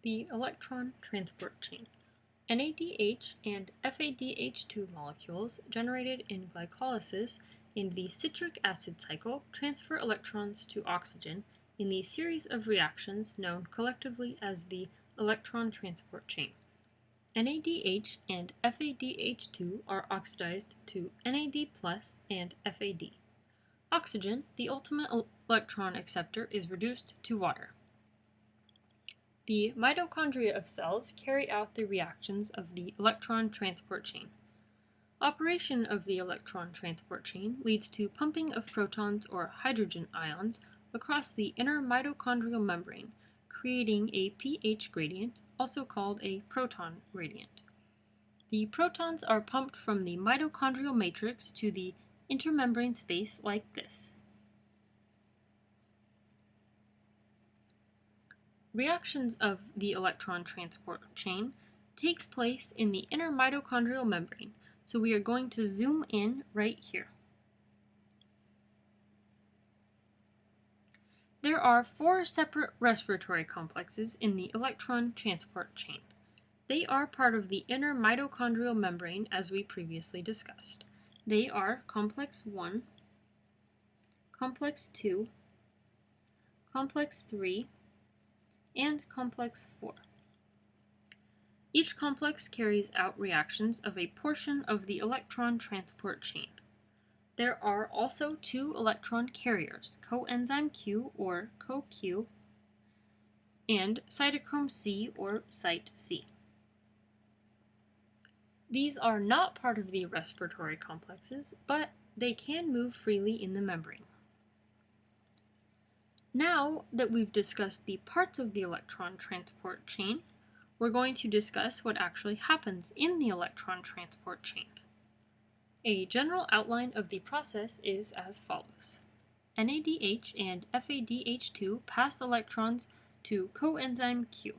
The electron transport chain. NADH and FADH2 molecules generated in glycolysis in the citric acid cycle transfer electrons to oxygen in the series of reactions known collectively as the electron transport chain. NADH and FADH2 are oxidized to NAD+ and FAD. Oxygen, the ultimate electron acceptor, is reduced to water. The mitochondria of cells carry out the reactions of the electron transport chain. Operation of the electron transport chain leads to pumping of protons or hydrogen ions across the inner mitochondrial membrane, creating a pH gradient, also called a proton gradient. The protons are pumped from the mitochondrial matrix to the intermembrane space like this. Reactions of the electron transport chain take place in the inner mitochondrial membrane, so we are going to zoom in right here. There are 4 separate respiratory complexes in the electron transport chain. They are part of the inner mitochondrial membrane as we previously discussed. They are complex 1, complex 2, complex 3, and complex 4. Each complex carries out reactions of a portion of the electron transport chain. There are also 2 electron carriers, coenzyme Q or CoQ, and cytochrome C or Cyt C. These are not part of the respiratory complexes, but they can move freely in the membrane. Now that we've discussed the parts of the electron transport chain, we're going to discuss what actually happens in the electron transport chain. A general outline of the process is as follows. NADH and FADH2 pass electrons to coenzyme Q.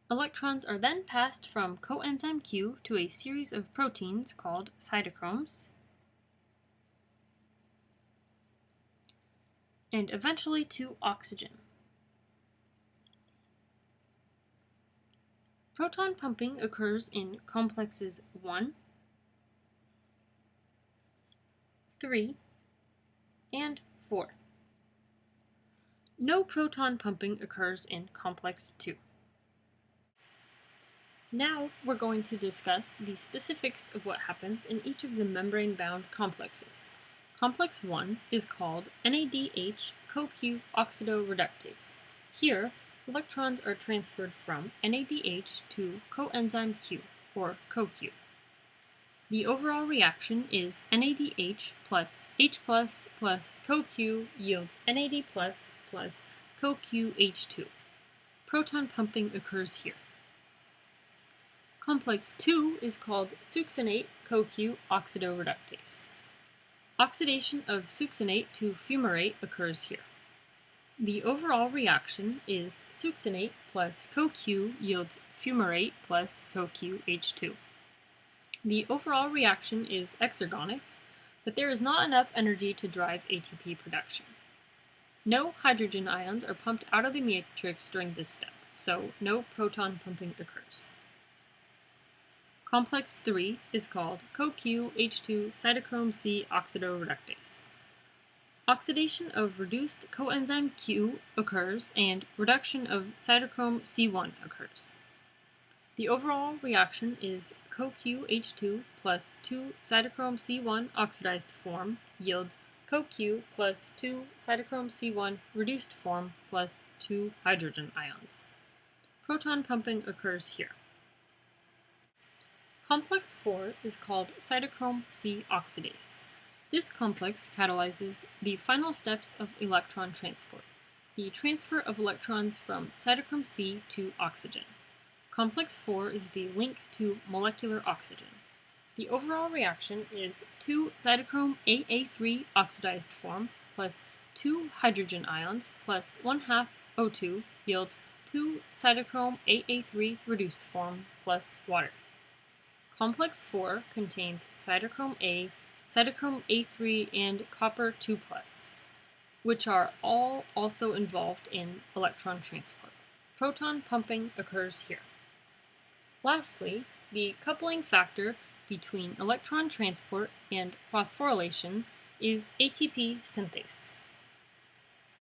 Electrons are then passed from coenzyme Q to a series of proteins called cytochromes, and eventually to oxygen. Proton pumping occurs in complexes 1, 3, and 4. No proton pumping occurs in complex 2. Now we're going to discuss the specifics of what happens in each of the membrane-bound complexes. Complex 1 is called NADH CoQ oxidoreductase. Here, electrons are transferred from NADH to coenzyme Q, or CoQ. The overall reaction is NADH plus H plus CoQ yields NAD plus CoQH2. Proton pumping occurs here. Complex 2 is called succinate CoQ oxidoreductase. Oxidation of succinate to fumarate occurs here. The overall reaction is succinate plus CoQ yields fumarate plus CoQH2. The overall reaction is exergonic, but there is not enough energy to drive ATP production. No hydrogen ions are pumped out of the matrix during this step, so no proton pumping occurs. Complex 3 is called CoQH2 cytochrome C oxidoreductase. Oxidation of reduced coenzyme Q occurs and reduction of cytochrome C1 occurs. The overall reaction is CoQH2 plus 2 cytochrome C1 oxidized form yields CoQ plus 2 cytochrome C1 reduced form plus 2 hydrogen ions. Proton pumping occurs here. Complex 4 is called cytochrome C oxidase. This complex catalyzes the final steps of electron transport, the transfer of electrons from cytochrome C to oxygen. Complex 4 is the link to molecular oxygen. The overall reaction is 2 cytochrome AA3 oxidized form plus 2 hydrogen ions plus 1/2 O2 yields 2 cytochrome AA3 reduced form plus water. Complex 4 contains cytochrome A, cytochrome A3, and copper 2+, which are all also involved in electron transport. proton pumping occurs here. Lastly, the coupling factor between electron transport and phosphorylation is ATP synthase.